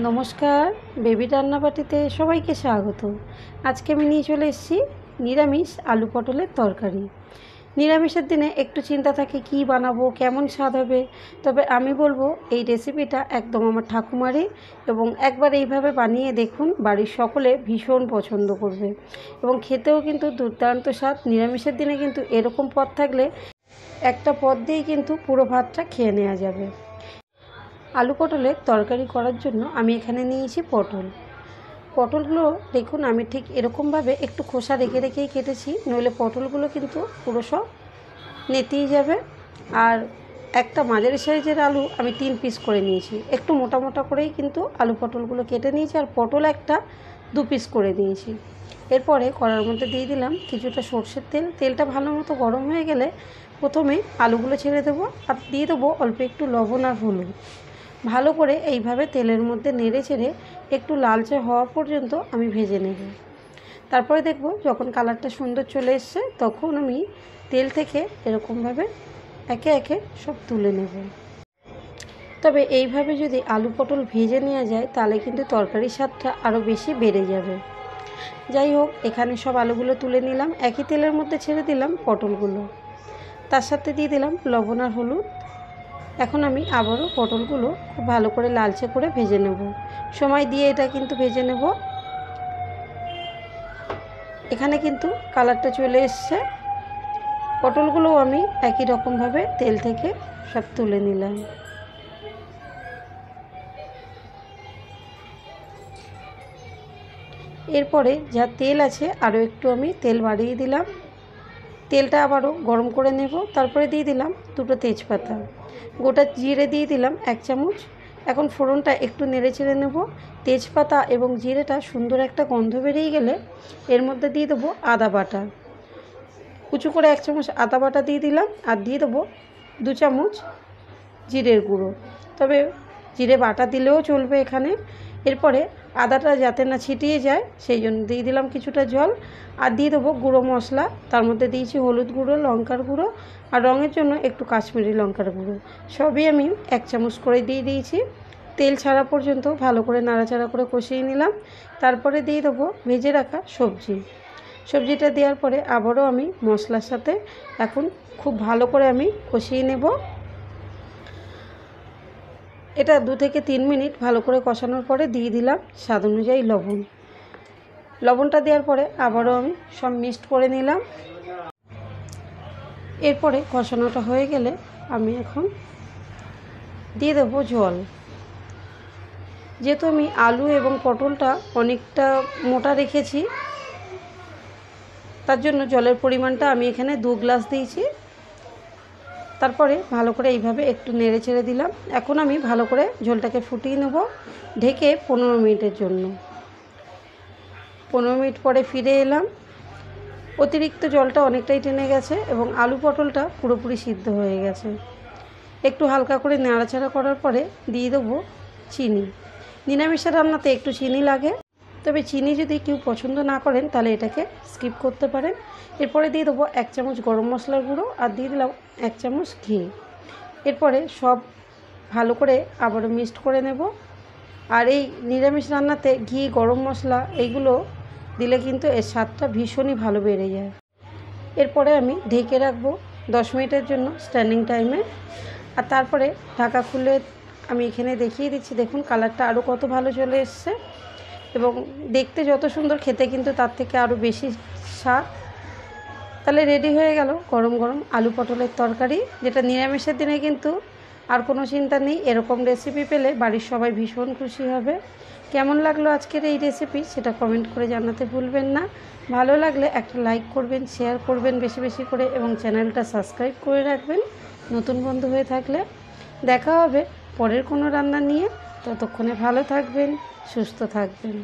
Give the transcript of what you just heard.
নমস্কার, বেবি রান্নাবাটিতে সবাইকে স্বাগত। আজকে আমি নিয়ে চলে এসেছি নিরামিষ আলু পটলের তরকারি। নিরামিষের দিনে একটু চিন্তা থাকে কি বানাবো, কেমন স্বাদ হবে। তবে আমি বলবো এই রেসিপিটা একদম আমার ঠাকুমারই, এবং একবার এইভাবে বানিয়ে দেখুন, বাড়ির সকলে ভীষণ পছন্দ করবে এবং খেতেও কিন্তু দুর্দান্ত স্বাদ। নিরামিষের দিনে কিন্তু এরকম পদ থাকলে একটা পদ দিয়েই কিন্তু পুরো ভাতটা খেয়ে নেওয়া যাবে। আলু পটলের তরকারি করার জন্য আমি এখানে নিয়েছি পটলগুলো দেখুন, আমি ঠিক এরকমভাবে একটু খোসা রেখে রেখেই কেটেছি, নইলে পটলগুলো কিন্তু পুরো সব নেতিয়ে যাবে। আর একটা মাঝারি সাইজের আলু আমি 3 পিস করে নিয়েছি, একটু মোটা মোটা করেই কিন্তু আলু পটলগুলো কেটে নিয়েছি। আর পটল একটা 2 পিস করে নিয়েছি। এরপরে কড়ার মধ্যে দিয়ে দিলাম কিছুটা সর্ষের তেল। তেলটা ভালো মতো গরম হয়ে গেলে প্রথমে আলুগুলো ছেড়ে দেবো, আর দিয়ে দেবো অল্প একটু লবণ আর হলুদ। ভালো করে এইভাবে তেলের মধ্যে নেড়ে চেড়ে একটু লালচে হওয়া পর্যন্ত আমি ভেজে নেব। তারপরে দেখব যখন কালারটা সুন্দর চলে এসছে, তখন আমি তেল থেকে এরকমভাবে একে একে সব তুলে নেব। তবে এইভাবে যদি আলু পটল ভেজে নেওয়া যায় তাহলে কিন্তু তরকারির স্বাদটা আরও বেশি বেড়ে যাবে। যাই হোক, এখানে সব আলুগুলো তুলে নিলাম, একই তেলের মধ্যে ছেড়ে দিলাম পটলগুলো, তার সাথে দিয়ে দিলাম লবণ আর হলুদ। এখন আমি আবারও পটলগুলো খুব ভালো করে লালচে করে ভেজে নেব, সময় দিয়ে এটা কিন্তু ভেজে নেব। এখানে কিন্তু কালারটা চলে এসছে। পটলগুলো আমি একই রকমভাবে তেল থেকে সব তুলে নিলাম। এরপরে যা তেল আছে আরও একটু আমি তেল বাড়িয়ে দিলাম, তেলটা আবারও গরম করে নেব। তারপরে দিয়ে দিলাম 2টো তেজপাতা, গোটা জিরে দিয়ে দিলাম 1 চামচ। এখন ফোড়নটা একটু নেড়ে চেড়ে নেব। তেজপাতা এবং জিরেটা সুন্দর একটা গন্ধ বেরিয়ে গেলে এর মধ্যে দিয়ে দেবো আদা বাটা, কুচু করে 1 চামচ আদা বাটা দিয়ে দিলাম। আর দিয়ে দেবো 2 চামচ জিরের গুঁড়ো, তবে জিরে বাটা দিলেও চলবে এখানে। এরপরে আদাটা যাতে না ছিটিয়ে যায় সেই জন্য দিয়ে দিলাম কিছুটা জল। আর দিয়ে দেবো গুঁড়ো মশলা, তার মধ্যে দিয়েছি হলুদ গুঁড়ো, লঙ্কার গুঁড়ো, আর রঙের জন্য একটু কাশ্মীরি লঙ্কার গুঁড়ো। সবই আমি 1 চামচ করে দিয়ে দিয়েছি। তেল ছাড়া পর্যন্ত ভালো করে নাড়াচাড়া করে কষিয়ে নিলাম। তারপরে দিয়ে দেবো ভেজে রাখা সবজিটা দেওয়ার পরে আবারও আমি মশলার সাথে এখন খুব ভালো করে আমি কষিয়ে নেব। এটা 2 থেকে 3 মিনিট ভালো করে কষানোর পরে দিয়ে দিলাম স্বাদ অনুযায়ী লবণটা দেওয়ার পরে আবারও আমি সব মিক্সড করে নিলাম। এরপরে কষানোটা হয়ে গেলে আমি এখন দিয়ে দেবো জল। যেহেতু আমি আলু এবং পটলটা অনেকটা মোটা রেখেছি, তার জন্য জলের পরিমাণটা আমি এখানে 2 গ্লাস দিয়েছি। তারপরে ভালো করে এইভাবে একটু নেড়ে ছেড়ে দিলাম। এখন আমি ভালো করে ঝোলটাকে ফুটিয়ে নেব ঢেকে 15 মিনিটের জন্য। 15 মিনিট পরে ফিরে এলাম। অতিরিক্ত জলটা অনেকটাই টেনে গেছে এবং আলু পটলটা পুরোপুরি সিদ্ধ হয়ে গেছে। একটু হালকা করে নাড়াচাড়া করার পরে দিয়ে দেবো চিনি। নিরামিষের রান্নাতে একটু চিনি লাগে, তবে চিনি যদি কেউ পছন্দ না করেন তাহলে এটাকে স্কিপ করতে পারেন। এরপরে দিয়ে দেবো 1 চামচ গরম মশলার গুঁড়ো, আর দিয়ে দিলাম 1 চামচ ঘি। এরপরে সব ভালো করে আবারও মিক্সড করে নেব। আর এই নিরামিষ রান্নাতে ঘি, গরম মশলা এইগুলো দিলে কিন্তু এর স্বাদটা ভীষণই ভালো বেড়ে যায়। এরপরে আমি ঢেকে রাখবো 10 মিনিটের জন্য স্ট্যান্ডিং টাইমে। আর তারপরে ঢাকা খুলে আমি এখানে দেখিয়ে দিচ্ছি, দেখুন কালারটা আরও কত ভালো চলে এসছে এবং দেখতে যত সুন্দর, খেতে কিন্তু তার থেকে আরও বেশি স্বাদ। তাহলে রেডি হয়ে গেল গরম গরম আলু পটলের তরকারি, যেটা নিরামিষের দিনে কিন্তু আর কোনো চিন্তা নেই। এরকম রেসিপি পেলে বাড়ির সবাই ভীষণ খুশি হবে। কেমন লাগলো আজকের এই রেসিপি সেটা কমেন্ট করে জানাতে ভুলবেন না। ভালো লাগলে একটা লাইক করবেন, শেয়ার করবেন বেশি বেশি করে, এবং চ্যানেলটা সাবস্ক্রাইব করে রাখবেন নতুন বন্ধু হয়ে থাকলে। দেখা হবে পরের কোনো রান্না নিয়ে। ততক্ষণে ভালো থাকবেন, সুস্থ থাকবেন।